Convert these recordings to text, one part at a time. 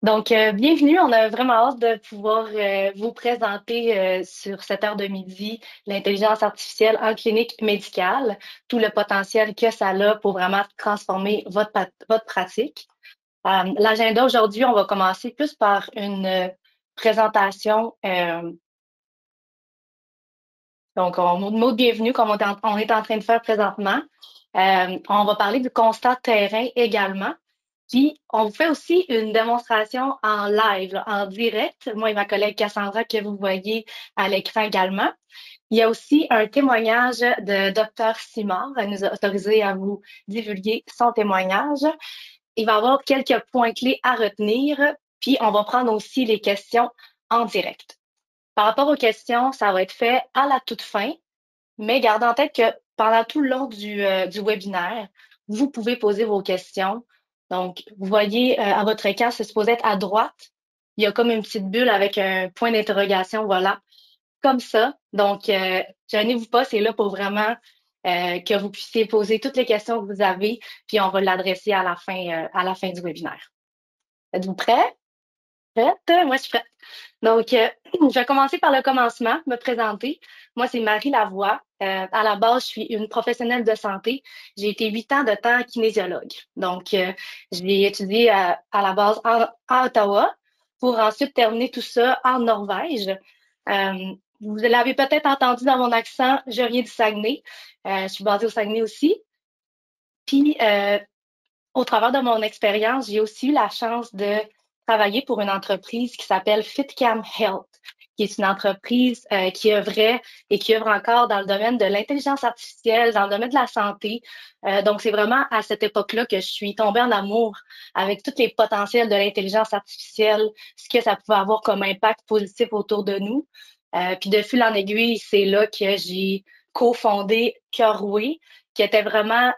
Donc, bienvenue. On a vraiment hâte de pouvoir vous présenter sur cette heure de midi l'intelligence artificielle en clinique médicale, tout le potentiel que ça a pour vraiment transformer votre pratique. L'agenda aujourd'hui, on va commencer plus par une présentation. Donc, mot de bienvenue, comme on est en train de faire présentement. On va parler du constat de terrain également. Puis, on vous fait aussi une démonstration en live, là, en direct. Moi et ma collègue Cassandra, que vous voyez à l'écran également. Il y a aussi un témoignage de Dr. Simard. Elle nous a autorisé à vous divulguer son témoignage. Il va y avoir quelques points clés à retenir. Puis, on va prendre aussi les questions en direct. Par rapport aux questions, ça va être fait à la toute fin, mais gardez en tête que pendant tout le long du webinaire, vous pouvez poser vos questions. Donc, vous voyez à votre écran, c'est supposé être à droite. Il y a comme une petite bulle avec un point d'interrogation, voilà, comme ça. Donc, gênez-vous pas, c'est là pour vraiment que vous puissiez poser toutes les questions que vous avez, puis on va l'adresser à la fin du webinaire. Êtes-vous prêts? Prête? Moi, je suis prête. Donc, je vais commencer par le commencement, me présenter. Moi, c'est Marie Lavoie. À la base, je suis une professionnelle de santé. J'ai été 8 ans de temps kinésiologue. Donc, j'ai étudié à la base à Ottawa pour ensuite terminer tout ça en Norvège. Vous l'avez peut-être entendu dans mon accent, je viens du Saguenay. Je suis basée au Saguenay aussi. Puis, au travers de mon expérience, j'ai aussi eu la chance de travailler pour une entreprise qui s'appelle FitCam Health, qui est une entreprise qui œuvrait et qui œuvre encore dans le domaine de l'intelligence artificielle, dans le domaine de la santé. Donc, c'est vraiment à cette époque-là que je suis tombée en amour avec tous les potentiels de l'intelligence artificielle, ce que ça pouvait avoir comme impact positif autour de nous. Puis de fil en aiguille, c'est là que j'ai cofondé Cœur qui était vraiment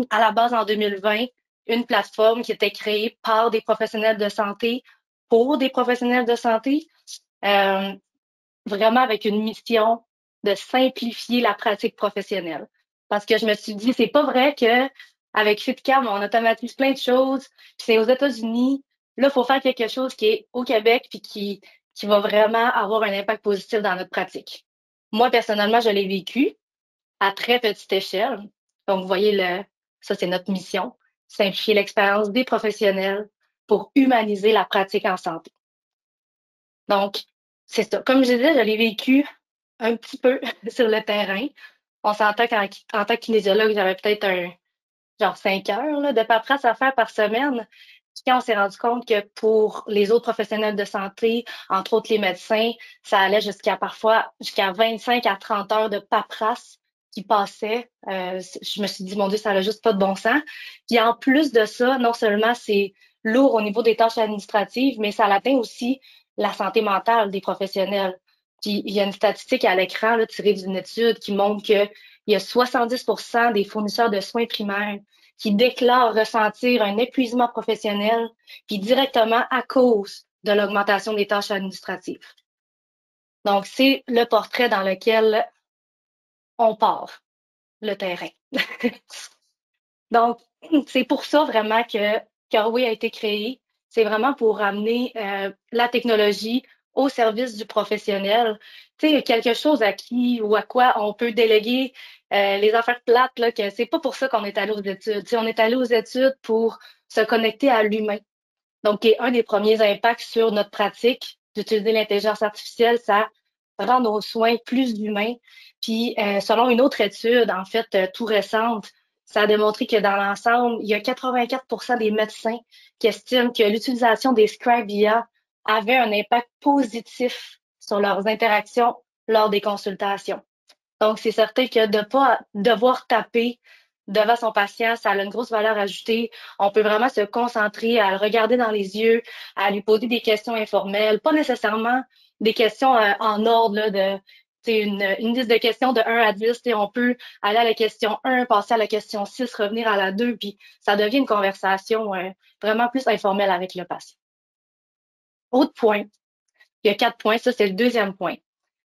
à la base en 2020 une plateforme qui était créée par des professionnels de santé pour des professionnels de santé, euh, vraiment avec une mission de simplifier la pratique professionnelle. Parce que je me suis dit, c'est pas vrai que avec FitCam, on automatise plein de choses, puis c'est aux États-Unis. Là, il faut faire quelque chose qui est au Québec, puis qui va vraiment avoir un impact positif dans notre pratique. Moi, personnellement, je l'ai vécu à très petite échelle. Donc, vous voyez, ça, c'est notre mission, simplifier l'expérience des professionnels pour humaniser la pratique en santé. Donc, c'est ça. Comme je disais, je l'ai vécu un petit peu sur le terrain. On s'entend qu'en en tant que kinésiologue, j'avais peut-être genre 5 heures là, de paperasse à faire par semaine. Puis quand on s'est rendu compte que pour les autres professionnels de santé, entre autres les médecins, ça allait jusqu'à 25 à 30 heures de paperasse qui passaient. Je me suis dit, mon Dieu, ça n'a juste pas de bon sens. Puis en plus de ça, non seulement c'est lourd au niveau des tâches administratives, mais ça atteint aussi la santé mentale des professionnels. Puis il y a une statistique à l'écran là, tirée d'une étude qui montre que il y a 70% des fournisseurs de soins primaires qui déclarent ressentir un épuisement professionnel, puis directement à cause de l'augmentation des tâches administratives. Donc, c'est le portrait dans lequel on part, le terrain. Donc, c'est pour ça vraiment que Carway a été créé. C'est vraiment pour amener la technologie au service du professionnel. Tu sais, quelque chose à qui ou à quoi on peut déléguer les affaires plates, là, que c'est pas pour ça qu'on est allé aux études. Tu sais, on est allé aux études pour se connecter à l'humain. Donc, un des premiers impacts sur notre pratique d'utiliser l'intelligence artificielle, ça rend nos soins plus humains. Puis, selon une autre étude, en fait, tout récente, ça a démontré que dans l'ensemble, il y a 84% des médecins qui estiment que l'utilisation des scribe IA avait un impact positif sur leurs interactions lors des consultations. Donc, c'est certain que de ne pas devoir taper devant son patient, ça a une grosse valeur ajoutée. On peut vraiment se concentrer à le regarder dans les yeux, à lui poser des questions informelles, pas nécessairement des questions en ordre là, de une liste de questions de 1 à 10. On peut aller à la question 1, passer à la question 6, revenir à la 2, puis ça devient une conversation vraiment plus informelle avec le patient. Autre point, il y a 4 points, ça c'est le deuxième point,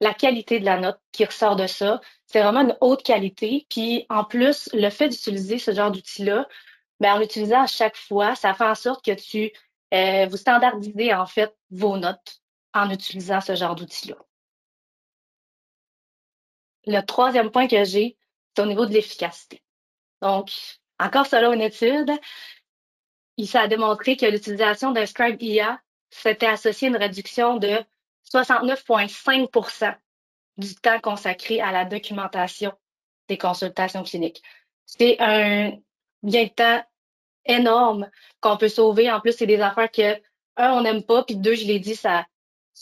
la qualité de la note qui ressort de ça. C'est vraiment une haute qualité. Puis en plus, le fait d'utiliser ce genre d'outil-là, ben, en l'utilisant à chaque fois, ça fait en sorte que tu vous standardisez en fait vos notes en utilisant ce genre d'outil-là. Le troisième point que j'ai, c'est au niveau de l'efficacité. Donc, encore selon une étude, il s'est démontré que l'utilisation d'un Scribe IA s'était associée à une réduction de 69,5 du temps consacré à la documentation des consultations cliniques. C'est un gain de temps énorme qu'on peut sauver. En plus, c'est des affaires que, un, on n'aime pas, puis deux, je l'ai dit, ça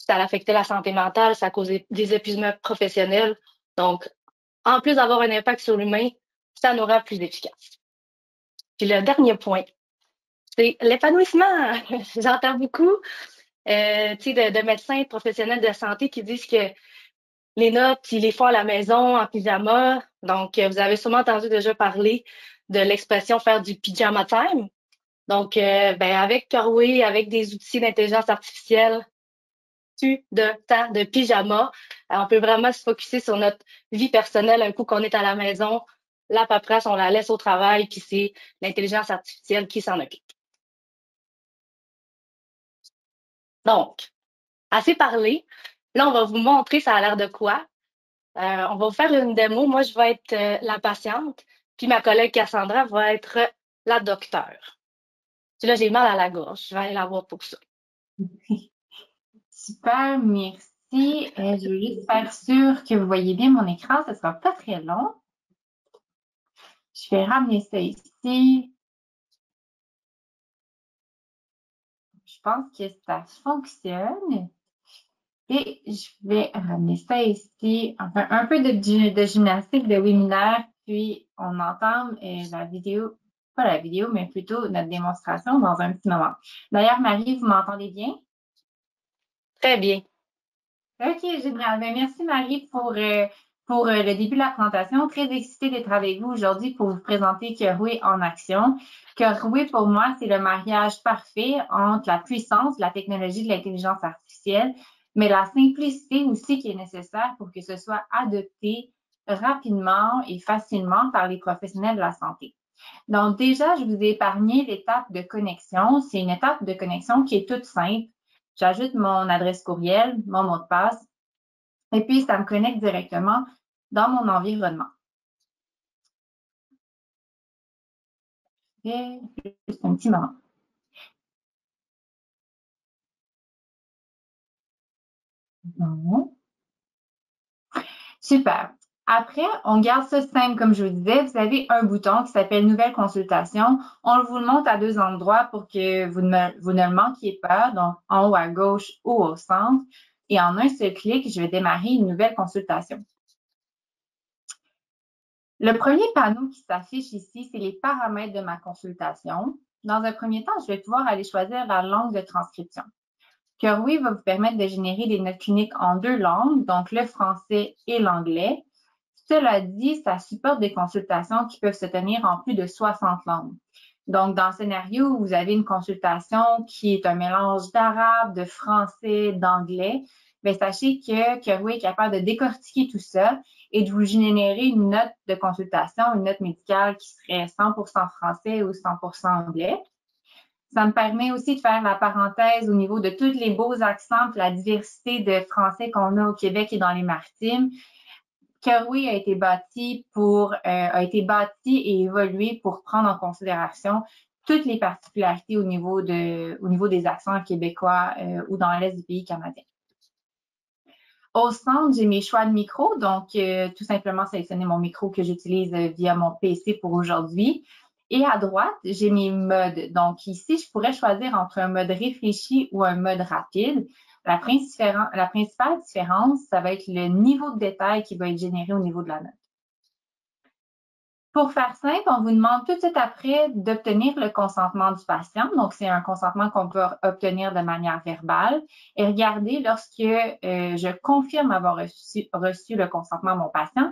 affectait la santé mentale, ça causait des épuisements professionnels. Donc, en plus d'avoir un impact sur l'humain, ça nous rend plus efficace. Puis le dernier point, c'est l'épanouissement. J'entends beaucoup de médecins et de professionnels de santé qui disent que les notes, ils les font à la maison en pyjama. Donc, vous avez sûrement entendu déjà parler de l'expression faire du pyjama time. Donc, avec Corway, avec des outils d'intelligence artificielle, de temps de pyjama, on peut vraiment se focusser sur notre vie personnelle un coup qu'on est à la maison. La paperasse, on la laisse au travail, puis c'est l'intelligence artificielle qui s'en occupe. Donc, assez parlé. Là, on va vous montrer ça a l'air de quoi. On va vous faire une démo. Moi, je vais être la patiente, puis ma collègue Cassandra va être la docteure. Puis là, j'ai mal à la gorge. Je vais aller la voir pour ça. Super, merci. Je veux juste faire sûr que vous voyez bien mon écran. Ce sera pas très long. Je vais ramener ça ici. Je pense que ça fonctionne. Et je vais ramener ça ici. Enfin, un peu de gymnastique de webinaire, puis on entame la vidéo, pas la vidéo, mais plutôt notre démonstration dans un petit moment. D'ailleurs, Marie, vous m'entendez bien? Très bien. OK, génial. Ben, merci Marie pour le début de la présentation. Très excitée d'être avec vous aujourd'hui pour vous présenter Kerway en action. Kerway, pour moi, c'est le mariage parfait entre la puissance, la technologie de l'intelligence artificielle, mais la simplicité aussi qui est nécessaire pour que ce soit adopté rapidement et facilement par les professionnels de la santé. Donc déjà, je vous ai épargné l'étape de connexion. C'est une étape de connexion qui est toute simple. J'ajoute mon adresse courriel, mon mot de passe, et puis ça me connecte directement dans mon environnement. Et juste un petit moment. Bon. Super. Après, on garde ça simple, comme je vous disais. Vous avez un bouton qui s'appelle Nouvelle consultation. On vous le montre à deux endroits pour que vous ne le manquiez pas, donc en haut à gauche ou au centre. Et en un seul clic, je vais démarrer une nouvelle consultation. Le premier panneau qui s'affiche ici, c'est les paramètres de ma consultation. Dans un premier temps, je vais pouvoir aller choisir la langue de transcription. Kerway va vous permettre de générer des notes cliniques en deux langues, donc le français et l'anglais. Cela dit, ça supporte des consultations qui peuvent se tenir en plus de 60 langues. Donc, dans le scénario où vous avez une consultation qui est un mélange d'arabe, de français, d'anglais, bien, sachez que Kerway est capable de décortiquer tout ça et de vous générer une note de consultation, une note médicale qui serait 100% français ou 100% anglais. Ça me permet aussi de faire la parenthèse au niveau de tous les beaux accents, la diversité de français qu'on a au Québec et dans les Maritimes. Kerway a été bâti et évolué pour prendre en considération toutes les particularités au niveau des accents québécois ou dans l'est du pays canadien. Au centre, j'ai mes choix de micro, donc tout simplement sélectionner mon micro que j'utilise via mon PC pour aujourd'hui. Et à droite, j'ai mes modes. Donc ici, je pourrais choisir entre un mode réfléchi ou un mode rapide. La principale différence, ça va être le niveau de détail qui va être généré au niveau de la note. Pour faire simple, on vous demande tout de suite après d'obtenir le consentement du patient. Donc, c'est un consentement qu'on peut obtenir de manière verbale. Et regardez, lorsque je confirme avoir reçu le consentement de mon patient,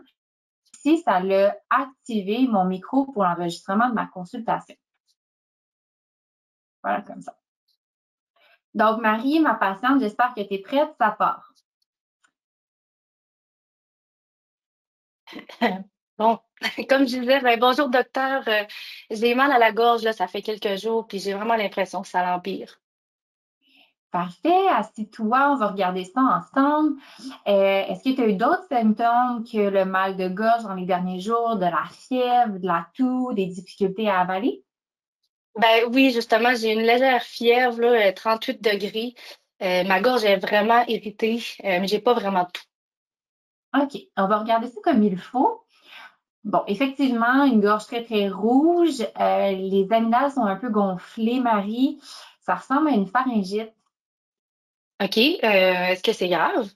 ici, ça l'a activé mon micro pour l'enregistrement de ma consultation. Voilà, comme ça. Donc, Marie, ma patiente, j'espère que tu es prête, ça part. Bon, comme je disais, bonjour docteur. J'ai mal à la gorge, là, ça fait quelques jours, puis j'ai vraiment l'impression que ça l'empire. Parfait, assis-toi, on va regarder ça ensemble. Est-ce que tu as eu d'autres symptômes que le mal de gorge dans les derniers jours, de la fièvre, de la toux, des difficultés à avaler? Ben oui, justement, j'ai une légère fièvre, là, 38 degrés. Ma gorge est vraiment irritée, mais j'ai pas vraiment de toux. OK, on va regarder ça comme il faut. Bon, effectivement, une gorge très, très rouge. Les amygdales sont un peu gonflées, Marie. Ça ressemble à une pharyngite. OK, est-ce que c'est grave?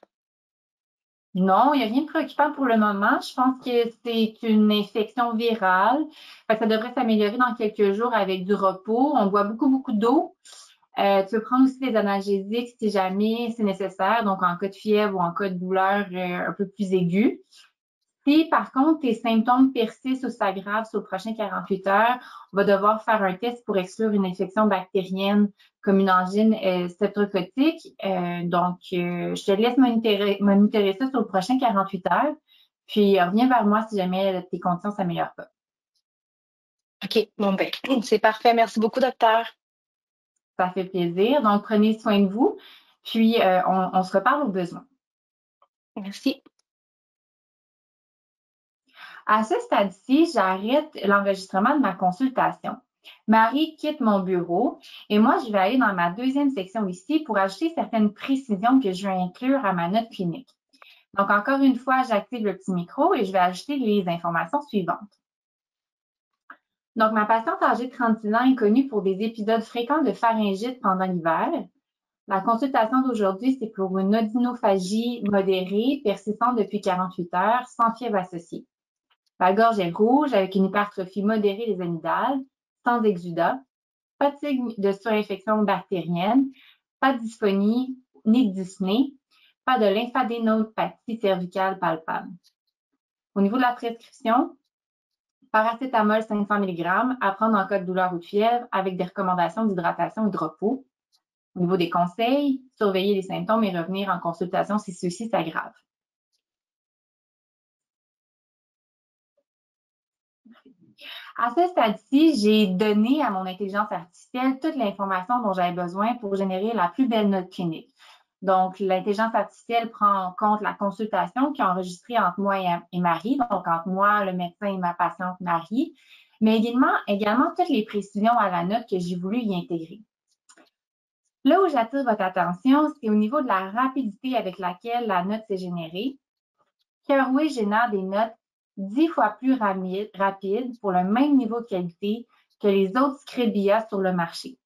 Non, il n'y a rien de préoccupant pour le moment. Je pense que c'est une infection virale. Fait que ça devrait s'améliorer dans quelques jours avec du repos. On boit beaucoup, beaucoup d'eau. Tu peux prendre aussi des analgésiques si jamais c'est nécessaire, donc en cas de fièvre ou en cas de douleur un peu plus aiguë. Si par contre tes symptômes persistent ou s'aggravent sur les prochaines 48 heures, on va devoir faire un test pour exclure une infection bactérienne comme une angine streptocoque. Je te laisse monitorer ça sur les prochaines 48 heures. Puis reviens vers moi si jamais tes conditions ne s'améliorent pas. OK, bon ben, c'est parfait. Merci beaucoup, docteur. Ça fait plaisir. Donc prenez soin de vous. Puis on se reparle au besoin. Merci. À ce stade-ci, j'arrête l'enregistrement de ma consultation. Marie quitte mon bureau et moi, je vais aller dans ma deuxième section ici pour ajouter certaines précisions que je vais inclure à ma note clinique. Donc, encore une fois, j'active le petit micro et je vais ajouter les informations suivantes. Donc, ma patiente âgée de 36 ans est connue pour des épisodes fréquents de pharyngite pendant l'hiver. La consultation d'aujourd'hui, c'est pour une odynophagie modérée persistante depuis 48 heures, sans fièvre associée. La gorge est rouge avec une hypertrophie modérée des amygdales, sans exudat, pas de signe de surinfection bactérienne, pas de dysphonie ni de dyspnée, pas de lymphadénopathie cervicale palpable. Au niveau de la prescription, paracétamol 500 mg à prendre en cas de douleur ou de fièvre avec des recommandations d'hydratation et de repos. Au niveau des conseils, surveiller les symptômes et revenir en consultation si ceux-ci s'aggravent. À ce stade-ci, j'ai donné à mon intelligence artificielle toute l'information dont j'avais besoin pour générer la plus belle note clinique. Donc, l'intelligence artificielle prend en compte la consultation qui est enregistrée entre moi et Marie, donc entre moi, le médecin et ma patiente Marie, mais également toutes les précisions à la note que j'ai voulu y intégrer. Là où j'attire votre attention, c'est au niveau de la rapidité avec laquelle la note s'est générée. Kerway génère des notes 10 fois plus rapides pour le même niveau de qualité que les autres Scribia sur le marché.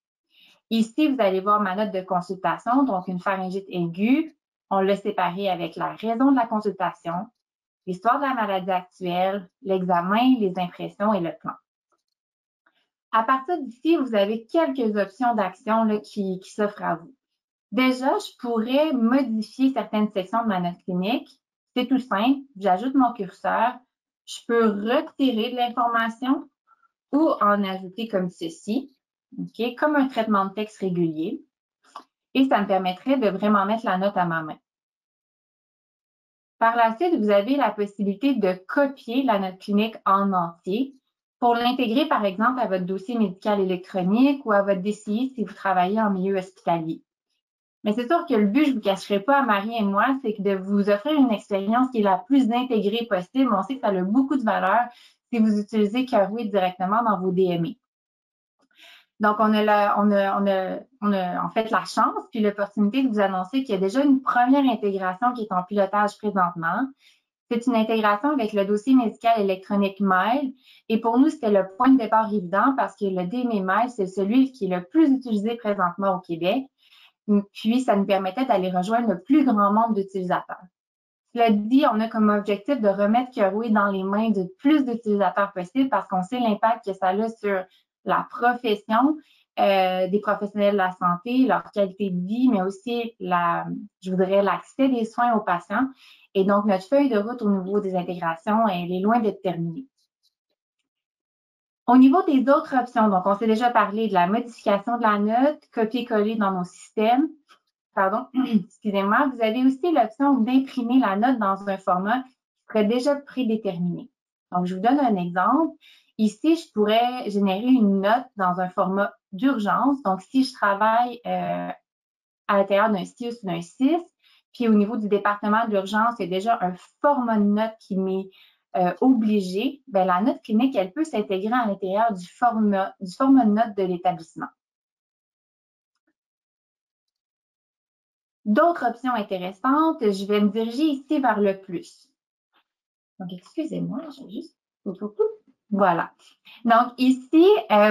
Ici, vous allez voir ma note de consultation, donc une pharyngite aiguë. On l'a séparée avec la raison de la consultation, l'histoire de la maladie actuelle, l'examen, les impressions et le plan. À partir d'ici, vous avez quelques options d'action qui s'offrent à vous. Déjà, je pourrais modifier certaines sections de ma note clinique. C'est tout simple, j'ajoute mon curseur, je peux retirer de l'information ou en ajouter comme ceci, okay, comme un traitement de texte régulier. Et ça me permettrait de vraiment mettre la note à ma main. Par la suite, vous avez la possibilité de copier la note clinique en entier pour l'intégrer, par exemple, à votre dossier médical électronique ou à votre DCI si vous travaillez en milieu hospitalier. Mais c'est sûr que le but, je ne vous cacherai pas à Marie et moi, c'est de vous offrir une expérience qui est la plus intégrée possible. On sait que ça a beaucoup de valeur si vous utilisez Kerway directement dans vos DME. Donc, on a en fait la chance puis l'opportunité de vous annoncer qu'il y a déjà une première intégration qui est en pilotage présentement. C'est une intégration avec le dossier médical électronique Mail. Et pour nous, c'était le point de départ évident parce que le DME Mail, c'est celui qui est le plus utilisé présentement au Québec. Puis, ça nous permettait d'aller rejoindre le plus grand nombre d'utilisateurs. Cela dit, on a comme objectif de remettre Kerway dans les mains de plus d'utilisateurs possible parce qu'on sait l'impact que ça a sur la profession des professionnels de la santé, leur qualité de vie, mais aussi l'accès des soins aux patients. Et donc, notre feuille de route au niveau des intégrations, elle est loin d'être terminée. Au niveau des autres options, donc on s'est déjà parlé de la modification de la note, copier-coller dans nos systèmes. Pardon, excusez-moi, vous avez aussi l'option d'imprimer la note dans un format qui serait déjà prédéterminé. Donc, je vous donne un exemple. Ici, je pourrais générer une note dans un format d'urgence. Donc, si je travaille à l'intérieur d'un 6 ou d'un 6. Puis au niveau du département d'urgence, il y a déjà un format de note qui m'est obligé. Bien, la note clinique, elle peut s'intégrer à l'intérieur du format de note de l'établissement. D'autres options intéressantes, je vais me diriger ici vers le plus. Donc, excusez-moi, je vais juste... Voilà. Donc, ici,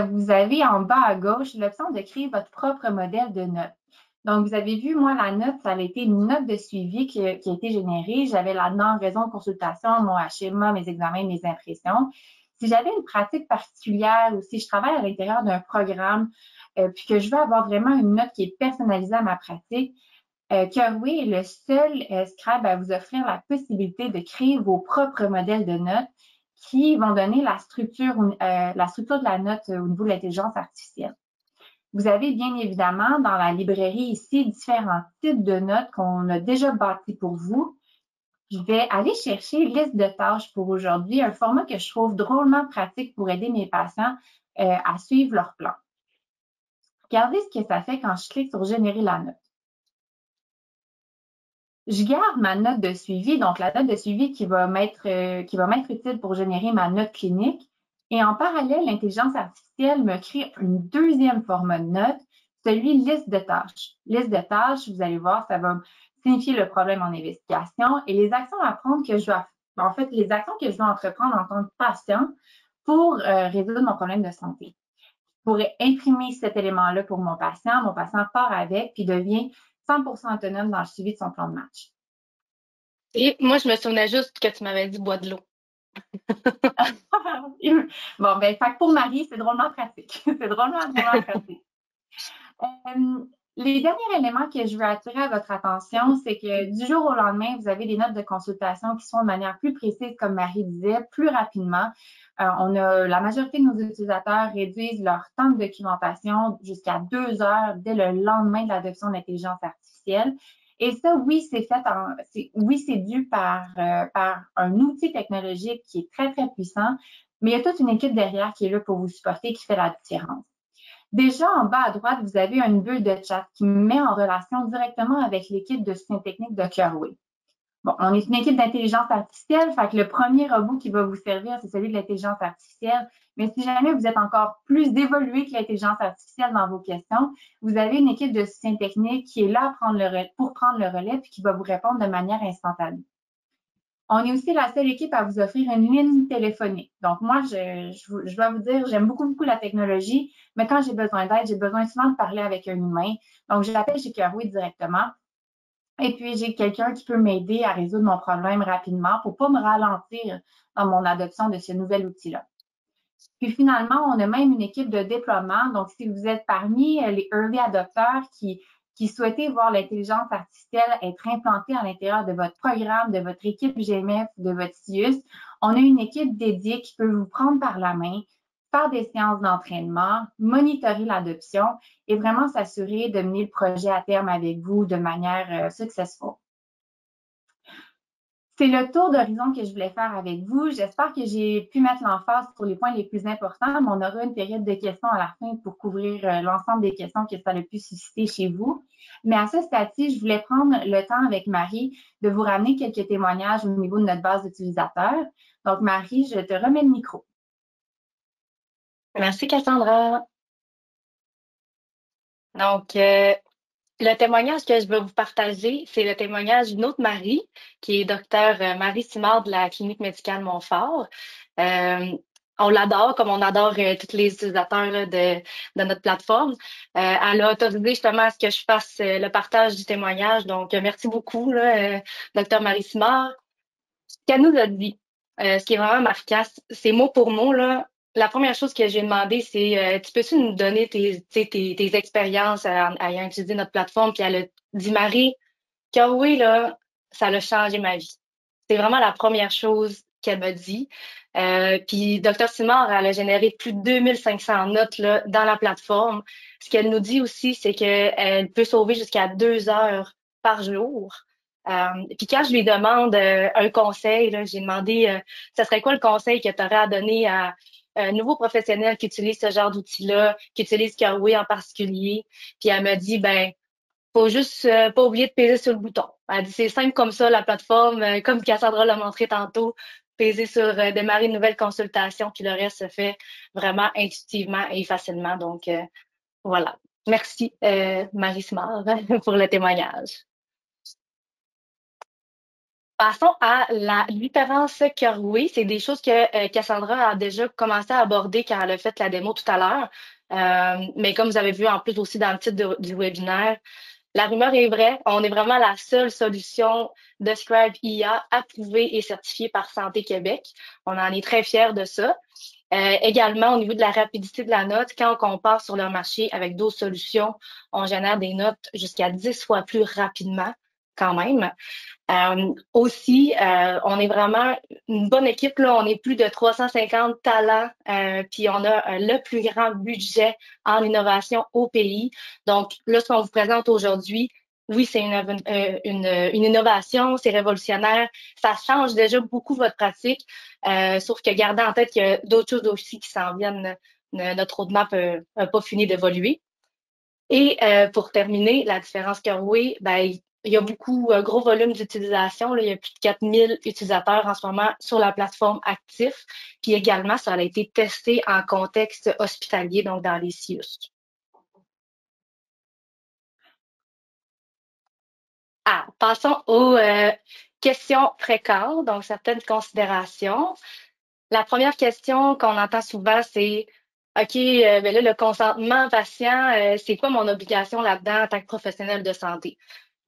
vous avez en bas à gauche l'option de créer votre propre modèle de note. Donc, vous avez vu, moi, la note, ça a été une note de suivi qui a été générée. J'avais là-dedans raison de consultation, mon HMA, mes examens, mes impressions. Si j'avais une pratique particulière ou si je travaille à l'intérieur d'un programme, puis que je veux avoir vraiment une note qui est personnalisée à ma pratique, Curway est le seul Scribe à vous offrir la possibilité de créer vos propres modèles de notes qui vont donner la structure de la note au niveau de l'intelligence artificielle. Vous avez bien évidemment dans la librairie ici différents types de notes qu'on a déjà bâtis pour vous. Je vais aller chercher liste de tâches pour aujourd'hui, un format que je trouve drôlement pratique pour aider mes patients à suivre leur plan. Regardez ce que ça fait quand je clique sur générer la note. Je garde ma note de suivi, donc la note de suivi qui va m'être utile pour générer ma note clinique. Et en parallèle, l'intelligence artificielle me crée une deuxième format de note, celui liste de tâches. Liste de tâches, vous allez voir, ça va signifier le problème en investigation et les actions à prendre que je dois, en fait, les actions que je dois entreprendre en tant que patient pour résoudre mon problème de santé. Je pourrais imprimer cet élément-là pour mon patient part avec puis devient 100% autonome dans le suivi de son plan de match. Et moi, je me souvenais juste que tu m'avais dit bois de l'eau. Bon, ben, fait que pour Marie, c'est drôlement pratique. C'est drôlement pratique. Les derniers éléments que je veux attirer à votre attention, c'est que du jour au lendemain, vous avez des notes de consultation qui sont de manière plus précise, comme Marie disait, plus rapidement. La majorité de nos utilisateurs réduisent leur temps de documentation jusqu'à 2 heures dès le lendemain de l'adoption de l'intelligence artificielle. Et ça, oui, c'est dû par un outil technologique qui est très, très puissant, mais il y a toute une équipe derrière qui est là pour vous supporter, qui fait la différence. Déjà, en bas à droite, vous avez une bulle de chat qui me met en relation directement avec l'équipe de soutien technique de Curway. Bon, on est une équipe d'intelligence artificielle, fait que le premier robot qui va vous servir, c'est celui de l'intelligence artificielle. Mais si jamais vous êtes encore plus évolué que l'intelligence artificielle dans vos questions, vous avez une équipe de soutien technique qui est là pour prendre le relais puis qui va vous répondre de manière instantanée. On est aussi la seule équipe à vous offrir une ligne téléphonique. Donc, moi, je dois vous dire, j'aime beaucoup, beaucoup la technologie, mais quand j'ai besoin d'aide, j'ai besoin souvent de parler avec un humain. Donc, j'appelle chez Curway directement. Et puis, j'ai quelqu'un qui peut m'aider à résoudre mon problème rapidement pour pas me ralentir dans mon adoption de ce nouvel outil-là. Puis finalement, on a même une équipe de déploiement. Donc, si vous êtes parmi les early adopteurs qui souhaitez voir l'intelligence artificielle être implantée à l'intérieur de votre programme, de votre équipe GMF, de votre CIUS, on a une équipe dédiée qui peut vous prendre par la main, faire des séances d'entraînement, monitorer l'adoption et vraiment s'assurer de mener le projet à terme avec vous de manière successful. C'est le tour d'horizon que je voulais faire avec vous. J'espère que j'ai pu mettre l'emphase sur les points les plus importants, mais on aura une période de questions à la fin pour couvrir l'ensemble des questions que ça a pu susciter chez vous. Mais à ce stade-ci, je voulais prendre le temps avec Marie de vous ramener quelques témoignages au niveau de notre base d'utilisateurs. Donc, Marie, je te remets le micro. Merci, Cassandra. Donc, le témoignage que je vais vous partager, c'est le témoignage d'une autre Marie, qui est docteur Marie Simard de la Clinique médicale Montfort. On l'adore comme on adore tous les utilisateurs là, de notre plateforme. Elle a autorisé justement à ce que je fasse le partage du témoignage. Donc, merci beaucoup, là, docteur Marie Simard. Ce qu'elle nous a dit, ce qui est vraiment marquant, c'est mot pour mot, là. La première chose que j'ai demandé, c'est tu peux-tu nous donner tes expériences ayant utilisé notre plateforme? Puis elle a dit, Marie, que oui, là, ça a changé ma vie. C'est vraiment la première chose qu'elle m'a dit. Puis Dr. Simard, elle a généré plus de 2500 notes là, dans la plateforme. Ce qu'elle nous dit aussi, c'est qu'elle peut sauver jusqu'à 2 heures par jour. Puis quand je lui demande un conseil, là, j'ai demandé ce serait quoi le conseil que tu aurais à donner à un nouveau professionnel qui utilise ce genre d'outil-là, qui utilise Curway en particulier. Puis elle m'a dit, ben Faut juste pas oublier de peser sur le bouton. Elle dit c'est simple comme ça, la plateforme, comme Cassandra l'a montré tantôt, peser sur démarrer une nouvelle consultation, puis le reste se fait vraiment intuitivement et facilement. Donc voilà. Merci Marie Smart pour le témoignage. Passons à la différence Kerway. C'est des choses que Cassandra a déjà commencé à aborder quand elle a fait la démo tout à l'heure. Mais comme vous avez vu en plus aussi dans le titre du webinaire, la rumeur est vraie. On est vraiment la seule solution de Scribe IA approuvée et certifiée par Santé Québec. On en est très fiers de ça. Également, au niveau de la rapidité de la note, quand on compare sur le marché avec d'autres solutions, on génère des notes jusqu'à 10 fois plus rapidement quand même. Aussi, on est vraiment une bonne équipe. Là. On est plus de 350 talents, puis on a le plus grand budget en innovation au pays. Donc, là, ce qu'on vous présente aujourd'hui, oui, c'est une innovation, c'est révolutionnaire. Ça change déjà beaucoup votre pratique, sauf que gardez en tête qu'il y a d'autres choses aussi qui s'en viennent. Notre roadmap n'a pas fini d'évoluer. Et pour terminer, la différence Kerway, ben, il y a beaucoup, un gros volume d'utilisation. Là. Il y a plus de 4000 utilisateurs en ce moment sur la plateforme actif. Puis également, ça a été testé en contexte hospitalier, donc dans les CIUS. Passons aux questions fréquentes, donc certaines considérations. La première question qu'on entend souvent, c'est OK, ben là, le consentement patient, c'est quoi mon obligation là-dedans en tant que professionnel de santé?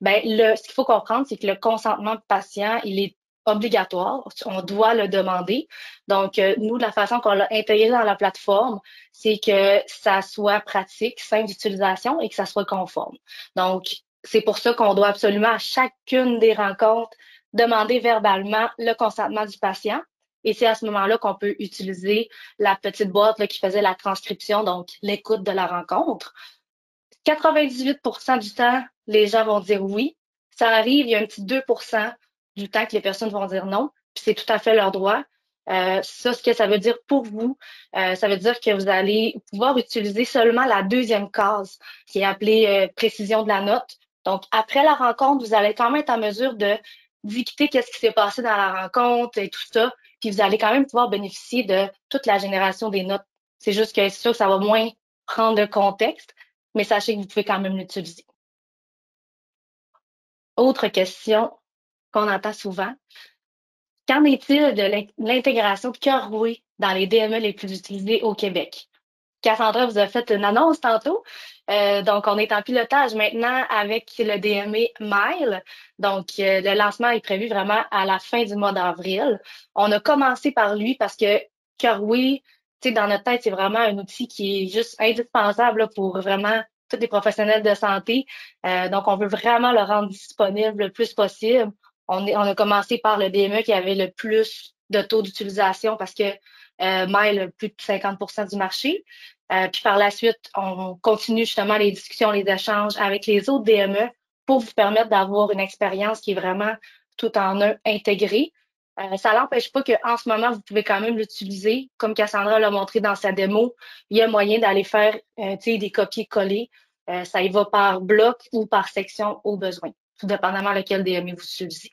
Ben, ce qu'il faut comprendre, c'est que le consentement patient, il est obligatoire. On doit le demander. Donc, nous, de la façon qu'on l'a intégré dans la plateforme, c'est que ça soit pratique, simple d'utilisation et que ça soit conforme. Donc, c'est pour ça qu'on doit absolument à chacune des rencontres demander verbalement le consentement du patient. Et c'est à ce moment-là qu'on peut utiliser la petite boîte là, qui faisait la transcription, donc l'écoute de la rencontre. 98 du temps, les gens vont dire oui. Ça arrive, il y a un petit 2 du temps que les personnes vont dire non, puis c'est tout à fait leur droit. Ça, ce que ça veut dire pour vous, ça veut dire que vous allez pouvoir utiliser seulement la deuxième case, qui est appelée précision de la note. Donc, après la rencontre, vous allez quand même être en mesure de dicter qu'est-ce qui s'est passé dans la rencontre et tout ça, puis vous allez quand même pouvoir bénéficier de toute la génération des notes. C'est juste que c'est sûr que ça va moins prendre le contexte, mais sachez que vous pouvez quand même l'utiliser. Autre question qu'on entend souvent. Qu'en est-il de l'intégration de Kerway dans les DME les plus utilisés au Québec? Cassandra vous a fait une annonce tantôt. Donc, on est en pilotage maintenant avec le DME Mile. Donc, le lancement est prévu vraiment à la fin du mois d'avril. On a commencé par lui parce que Kerway, tu sais, dans notre tête, c'est vraiment un outil qui est juste indispensable là, pour vraiment tous les professionnels de santé. Donc, on veut vraiment le rendre disponible le plus possible. On a commencé par le DME qui avait le plus de taux d'utilisation parce que Mile plus de 50% du marché. Puis par la suite, on continue justement les discussions, les échanges avec les autres DME pour vous permettre d'avoir une expérience qui est vraiment tout en un intégrée. Ça n'empêche pas qu'en ce moment, vous pouvez quand même l'utiliser. Comme Cassandra l'a montré dans sa démo, il y a moyen d'aller faire des copier-coller. Ça y va par bloc ou par section au besoin, tout dépendamment lequel DME vous utilisez.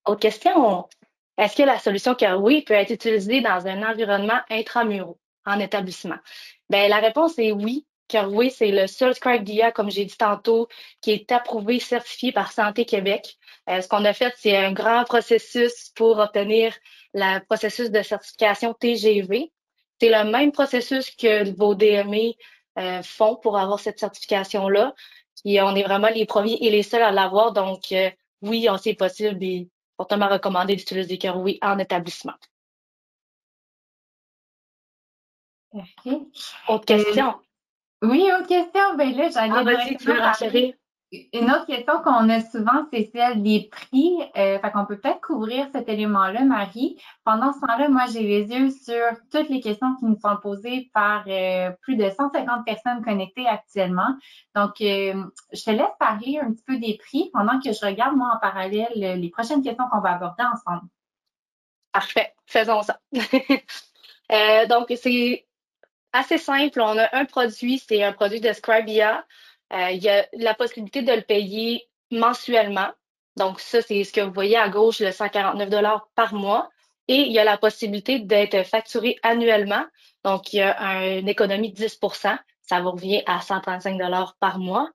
Autre question. Est-ce que la solution Kerway peut être utilisée dans un environnement intramuraux, en établissement? Bien, la réponse est oui. Kerway, c'est le seul Scribe d'IA, comme j'ai dit tantôt, qui est approuvé, certifié par Santé Québec. Ce qu'on a fait, c'est un grand processus pour obtenir le processus de certification TGV. C'est le même processus que vos DME font pour avoir cette certification-là. Et on est vraiment les premiers et les seuls à l'avoir. Donc, oui, c'est possible et fortement recommandé d'utiliser Kerway en établissement. OK. Autre question? Oui, autre question. Ben là, j'allais Vas-y, tu veux directement renchérir? Une autre question qu'on a souvent, c'est celle des prix. Fait qu'on peut peut-être couvrir cet élément-là, Marie. Pendant ce temps-là, moi, j'ai les yeux sur toutes les questions qui nous sont posées par plus de 150 personnes connectées actuellement. Donc, je te laisse parler un petit peu des prix pendant que je regarde, moi, en parallèle, les prochaines questions qu'on va aborder ensemble. Parfait, faisons ça. Donc, c'est assez simple. On a un produit, c'est un produit de Scribia. Il y a la possibilité de le payer mensuellement. Donc, ça, c'est ce que vous voyez à gauche, le 149 par mois. Et il y a la possibilité d'être facturé annuellement. Donc, il y a une économie de 10%. Ça vous revient à 135 par mois.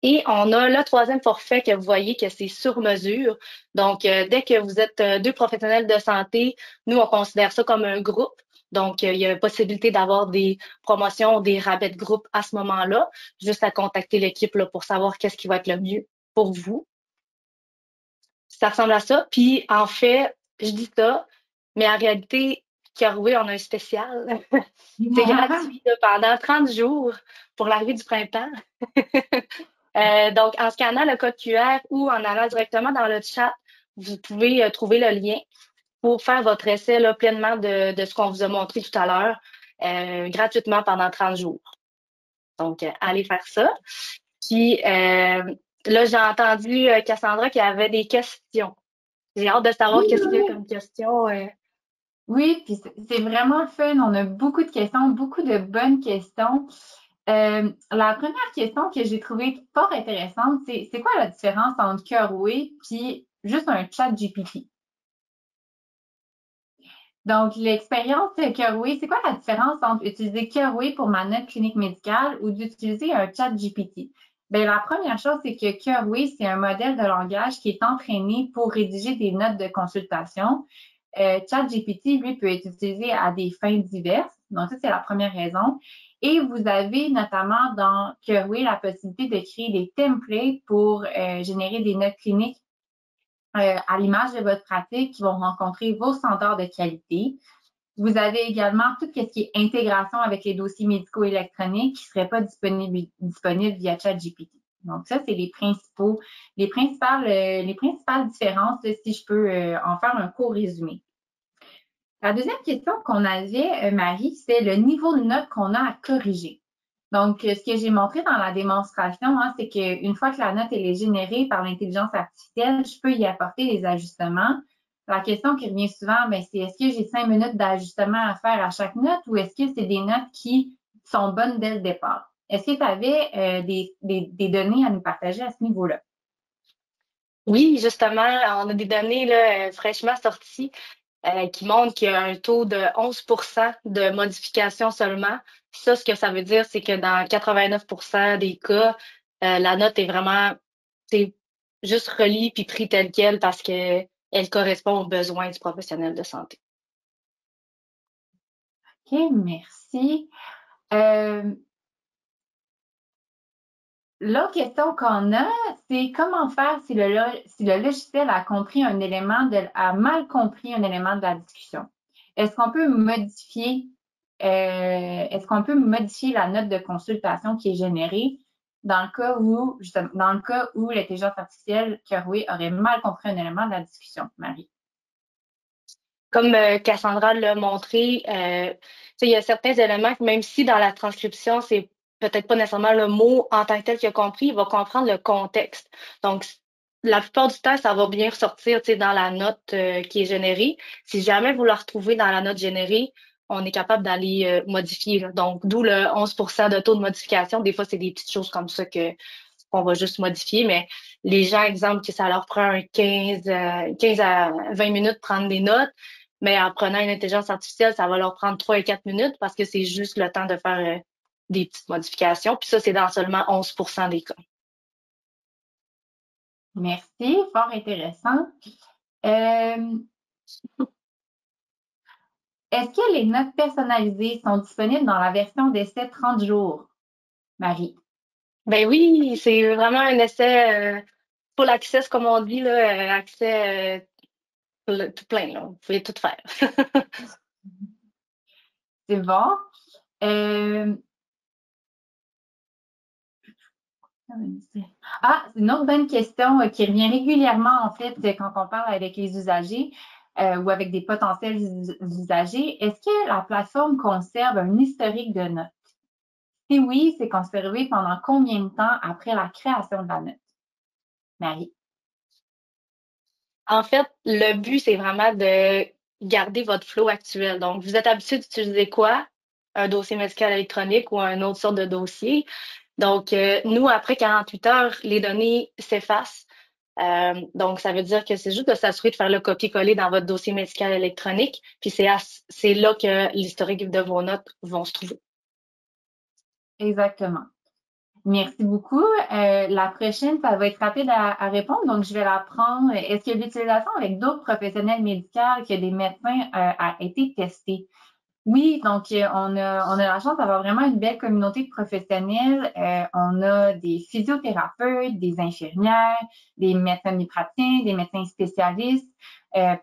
Et on a le troisième forfait que vous voyez que c'est sur mesure. Donc, dès que vous êtes deux professionnels de santé, nous, on considère ça comme un groupe. Donc, il y a possibilité d'avoir des promotions, des rabais de groupe à ce moment-là. Juste à contacter l'équipe là, pour savoir qu'est-ce qui va être le mieux pour vous. Ça ressemble à ça. Puis, en fait, je dis ça, mais en réalité, Caroué, on a un spécial. C'est gratuit là, pendant 30 jours pour l'arrivée du printemps. Donc, en scannant le code QR ou en allant directement dans le chat, vous pouvez trouver le lien pour faire votre essai là, pleinement de ce qu'on vous a montré tout à l'heure, gratuitement pendant 30 jours. Donc, allez faire ça. Puis, là, j'ai entendu Cassandra qui avait des questions. J'ai hâte de savoir Oui, qu'est-ce qu'il y a oui. comme question. Oui, puis c'est vraiment fun. On a beaucoup de questions, beaucoup de bonnes questions. La première question que j'ai trouvée fort intéressante, c'est quoi la différence entre Curway puis juste un chat GPT? Donc, l'expérience Curway, c'est quoi la différence entre utiliser Curway pour ma note clinique médicale ou d'utiliser un chat GPT? Bien, la première chose, c'est que Curway, c'est un modèle de langage qui est entraîné pour rédiger des notes de consultation. ChatGPT, lui, peut être utilisé à des fins diverses. Donc, ça, c'est la première raison. Et vous avez notamment dans Curway la possibilité de créer des templates pour générer des notes cliniques à l'image de votre pratique qui vont rencontrer vos standards de qualité. Vous avez également tout ce qui est intégration avec les dossiers médicaux électroniques qui ne seraient pas disponibles via ChatGPT. Donc, ça, c'est les principales différences, si je peux en faire un court résumé. La deuxième question qu'on avait, Marie, c'est le niveau de note qu'on a à corriger. Donc, ce que j'ai montré dans la démonstration, c'est qu'une fois que la note elle est générée par l'intelligence artificielle, je peux y apporter des ajustements. La question qui revient souvent, ben, c'est est-ce que j'ai 5 minutes d'ajustement à faire à chaque note ou est-ce que c'est des notes qui sont bonnes dès le départ? Est-ce que tu avais des données à nous partager à ce niveau-là? Oui, justement, on a des données là, fraîchement sorties qui montrent qu'il y a un taux de 11 de modification seulement. Ça, ce que ça veut dire, c'est que dans 89 des cas, la note est vraiment c'est juste relie puis prise telle quelle parce que elle correspond aux besoins du professionnel de santé. OK, merci. Euh, L'autre question qu'on a, c'est comment faire si le logiciel a compris a mal compris un élément de la discussion. Est-ce qu'on peut modifier, est-ce qu'on peut modifier la note de consultation qui est générée dans le cas où, justement, dans le cas où l'intelligence artificielle Curway aurait mal compris un élément de la discussion, Marie? Comme Cassandra l'a montré, il y a certains éléments que même si dans la transcription, c'est peut-être pas nécessairement le mot en tant que tel qu'il a compris, il va comprendre le contexte. Donc, la plupart du temps, ça va bien ressortir dans la note qui est générée. Si jamais vous la retrouvez dans la note générée, on est capable d'aller modifier, là. Donc, d'où le 11 de taux de modification. Des fois, c'est des petites choses comme ça que qu'on va juste modifier, mais les gens, exemple, que ça leur prend un 15 à 20 minutes de prendre des notes, mais en prenant une intelligence artificielle, ça va leur prendre 3 et 4 minutes parce que c'est juste le temps de faire des petites modifications. Puis ça, c'est dans seulement 11 des cas. Merci, fort intéressant. Euh, Est-ce que les notes personnalisées sont disponibles dans la version d'essai 30 jours, Marie? Ben oui, c'est vraiment un essai full access, comme on dit, là, accès tout plein, là. Vous pouvez tout faire. C'est bon. Euh, c'est une autre bonne question qui revient régulièrement, en fait, quand on parle avec les usagers ou avec des potentiels usagers. Est-ce que la plateforme conserve un historique de notes? Si oui, c'est conservé pendant combien de temps après la création de la note? Marie? En fait, le but, c'est vraiment de garder votre flow actuel. Donc, vous êtes habitué d'utiliser quoi? un dossier médical électronique ou un autre sorte de dossier. Donc, nous, après 48 heures, les données s'effacent. Donc, ça veut dire que c'est juste de s'assurer de faire le copier-coller dans votre dossier médical électronique. Puis c'est là que l'historique de vos notes vont se trouver. Exactement. Merci beaucoup. La prochaine, ça va être rapide à répondre, donc je vais la prendre. Est-ce que l'utilisation avec d'autres professionnels médicaux que des médecins a été testée? Oui, donc on a la chance d'avoir vraiment une belle communauté de professionnels. On a des physiothérapeutes, des infirmières, des médecins praticiens, des médecins spécialistes.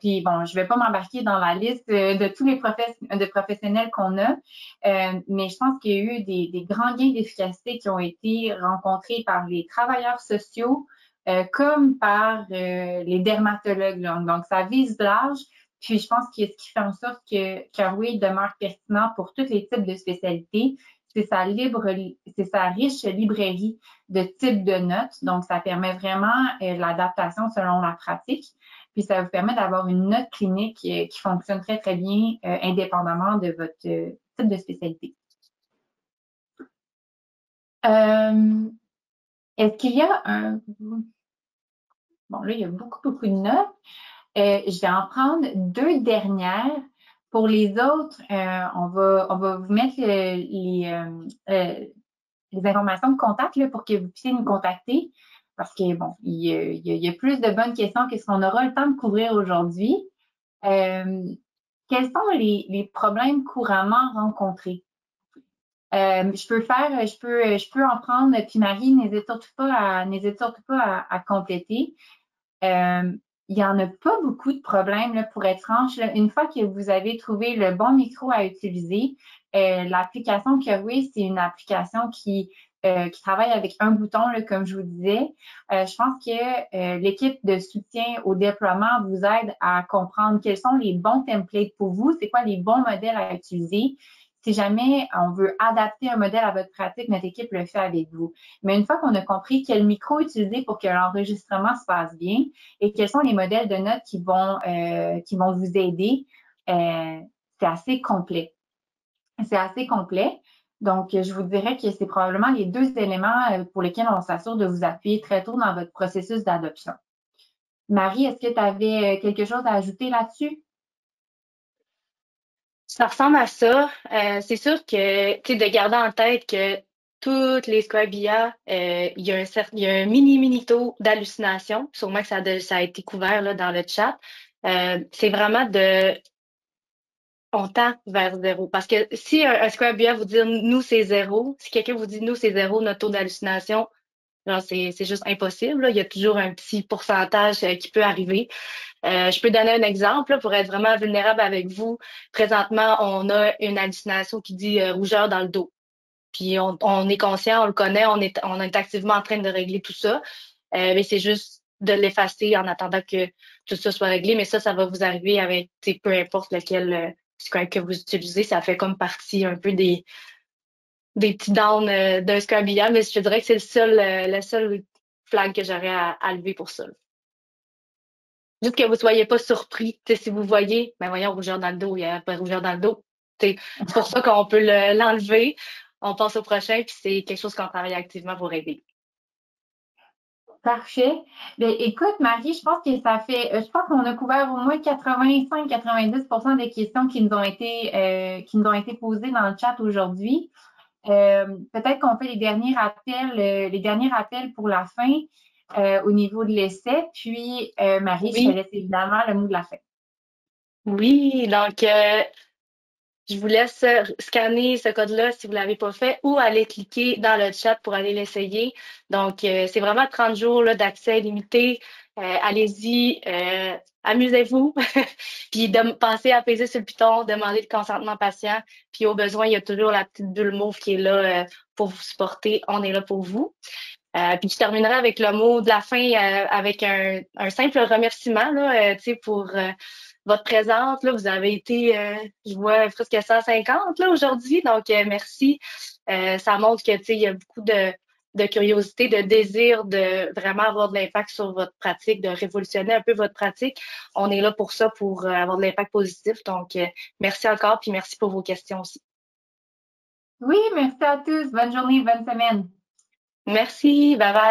Puis bon, je vais pas m'embarquer dans la liste de tous les professionnels qu'on a, mais je pense qu'il y a eu des grands gains d'efficacité qui ont été rencontrés par les travailleurs sociaux comme par les dermatologues. Donc, ça vise large. Puis, je pense que ce qui fait en sorte que Carway demeure pertinent pour tous les types de spécialités, c'est sa riche librairie de types de notes. Donc, ça permet vraiment l'adaptation selon la pratique. Puis, ça vous permet d'avoir une note clinique qui fonctionne très, très bien indépendamment de votre type de spécialité. Est-ce qu'il y a un... Bon, là, il y a beaucoup, beaucoup de notes. Je vais en prendre deux dernières. Pour les autres, on va vous mettre les informations de contact là, pour que vous puissiez nous contacter. Parce que, bon, il y a plus de bonnes questions que ce qu'on aura le temps de couvrir aujourd'hui. Quels sont les problèmes couramment rencontrés? Je peux en prendre, puis Marie, n'hésite surtout pas à compléter. Il y en a pas beaucoup de problèmes, là, pour être franche. Là. Une fois que vous avez trouvé le bon micro à utiliser, l'application Curway, c'est une application qui travaille avec un bouton, là, comme je vous disais. Je pense que l'équipe de soutien au déploiement vous aide à comprendre quels sont les bons templates pour vous, c'est quoi les bons modèles à utiliser. Si jamais on veut adapter un modèle à votre pratique, notre équipe le fait avec vous. Mais une fois qu'on a compris quel micro utiliser pour que l'enregistrement se passe bien et quels sont les modèles de notes qui vont vous aider, c'est assez complet. C'est assez complet. Donc, je vous dirais que c'est probablement les deux éléments pour lesquels on s'assure de vous appuyer très tôt dans votre processus d'adoption. Marie, est-ce que tu avais quelque chose à ajouter là-dessus? Ça ressemble à ça. C'est sûr que, tu sais, de garder en tête que toutes les Scribia, il y a un mini taux d'hallucination. Sûrement que ça a été couvert là, dans le chat. C'est vraiment on tend vers zéro. Parce que si un Scribia vous dit nous c'est zéro, si quelqu'un vous dit nous c'est zéro, notre taux d'hallucination, genre, c'est juste impossible, là. Il y a toujours un petit pourcentage qui peut arriver. Je peux donner un exemple là, pour être vraiment vulnérable avec vous. Présentement, on a une hallucination qui dit rougeur dans le dos. Puis on est conscient, on le connaît, on est activement en train de régler tout ça. Mais c'est juste de l'effacer en attendant que tout ça soit réglé. Mais ça va vous arriver avec peu importe lequel scribe que vous utilisez. Ça fait comme partie un peu des petits downs d'un Scrabia, mais je te dirais que c'est le seul flag que j'aurais à lever pour ça. Là. Juste que vous ne soyez pas surpris. T'sais, si vous voyez, ben voyons, rougeur dans le dos, il n'y a pas de rougeur dans le dos. C'est pour ça qu'on peut l'enlever. On passe au prochain, puis c'est quelque chose qu'on travaille activement pour aider. Parfait. Bien, écoute, Marie, je pense qu'on a couvert au moins 85-90% des questions qui nous ont été posées dans le chat aujourd'hui. Peut-être qu'on fait les derniers rappels pour la fin au niveau de l'essai. Puis, Marie, je te Oui, laisse évidemment le mot de la fin. oui. Donc, je vous laisse scanner ce code-là si vous ne l'avez pas fait ou aller cliquer dans le chat pour aller l'essayer. Donc, c'est vraiment 30 jours là, d'accès limité. Allez-y, amusez-vous. Puis pensez à peser sur le piton, demander le consentement patient. Puis au besoin, il y a toujours la petite bulle mauve qui est là pour vous supporter. On est là pour vous. Puis je terminerai avec le mot de la fin avec un simple remerciement là, pour votre présence. Là, vous avez été, je vois, presque 150 là, aujourd'hui. Donc, merci. Ça montre que il y a beaucoup de curiosité, de désir de vraiment avoir de l'impact sur votre pratique, de révolutionner un peu votre pratique. On est là pour ça, pour avoir de l'impact positif. Donc, merci encore, puis merci pour vos questions aussi. Oui, merci à tous. Bonne journée, bonne semaine. Merci, bye bye.